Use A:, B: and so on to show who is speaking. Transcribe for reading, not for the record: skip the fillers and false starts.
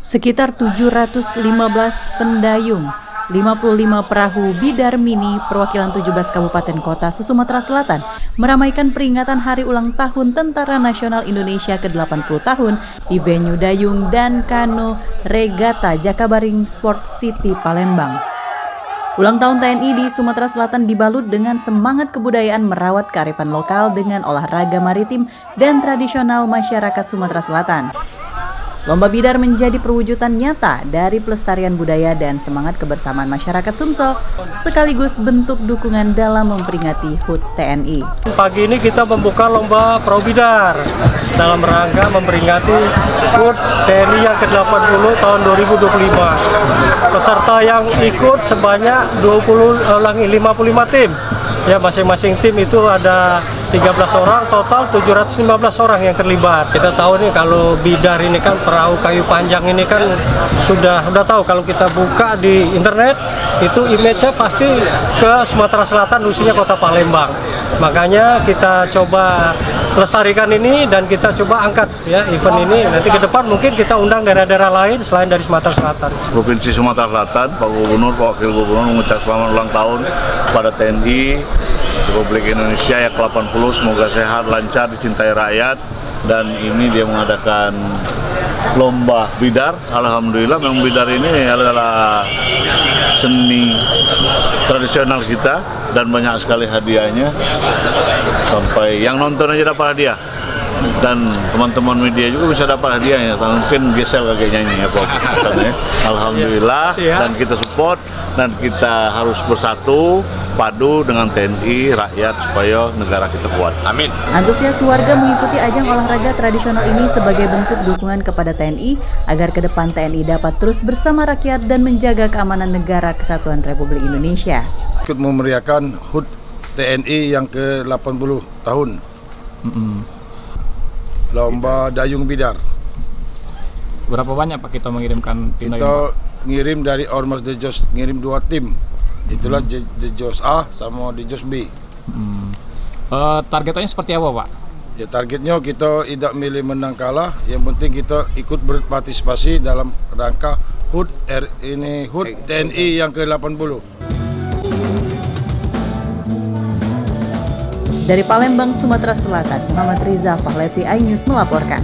A: Sekitar 715 pendayung, 55 perahu bidar mini perwakilan 17 kabupaten kota se-Sumatera Selatan meramaikan peringatan Hari Ulang Tahun Tentara Nasional Indonesia ke-80 tahun di venue Dayung dan Kano Regata Jakabaring Sport City Palembang. Ulang tahun TNI di Sumatera Selatan dibalut dengan semangat kebudayaan merawat kearifan lokal dengan olahraga maritim dan tradisional masyarakat Sumatera Selatan. Lomba bidar menjadi perwujudan nyata dari pelestarian budaya dan semangat kebersamaan masyarakat Sumsel, sekaligus bentuk dukungan dalam memperingati HUT TNI.
B: Pagi ini kita membuka lomba perahu bidar dalam rangka memperingati HUT TNI yang ke-80 tahun 2025. Peserta yang ikut sebanyak 55 tim. Ya, masing-masing tim itu ada 13 orang, total 715 orang yang terlibat. Kita tahu nih kalau bidar ini kan perahu kayu panjang ini kan sudah tahu kalau kita buka di internet itu image-nya pasti ke Sumatera Selatan, khususnya kota Palembang. Makanya kita coba lestarikan ini dan kita coba angkat ya event ini. Nanti ke depan mungkin kita undang daerah-daerah lain selain dari Sumatera Selatan.
C: Provinsi Sumatera Selatan, Pak Gubernur, Pak Wakil Gubernur mengucapkan selamat ulang tahun pada TNI Republik Indonesia yang ke-80, semoga sehat, lancar, dicintai rakyat. Dan ini dia mengadakan lomba bidar. Alhamdulillah memang bidar ini adalah seni tradisional kita dan banyak sekali hadiahnya, sampai yang nonton aja dapat hadiah dan teman-teman media juga bisa dapat hadiahnya. Mungkin gesel kakek nyanyi apa misalnya. Alhamdulillah, dan kita support dan kita harus bersatu padu dengan TNI, rakyat supaya negara kita kuat. Amin.
A: Antusias warga mengikuti ajang olahraga tradisional ini sebagai bentuk dukungan kepada TNI agar ke depan TNI dapat terus bersama rakyat dan menjaga keamanan negara kesatuan Republik Indonesia.
D: Ikut memeriahkan HUT TNI yang ke-80 tahun. Lomba dayung bidar.
E: Berapa banyak Pak kita mengirimkan tim dayung?
D: Kita ngirim dari Ormas Dejos, ngirim 2 tim. Itulah Dejos A sama Dejos B.
E: Targetnya seperti apa Pak?
D: Ya, targetnya kita tidak milih menang kalah, yang penting kita ikut berpartisipasi dalam rangka HUT TNI yang ke-80.
A: Dari Palembang, Sumatera Selatan, Muhammad Riza Fahlevi, iNews melaporkan.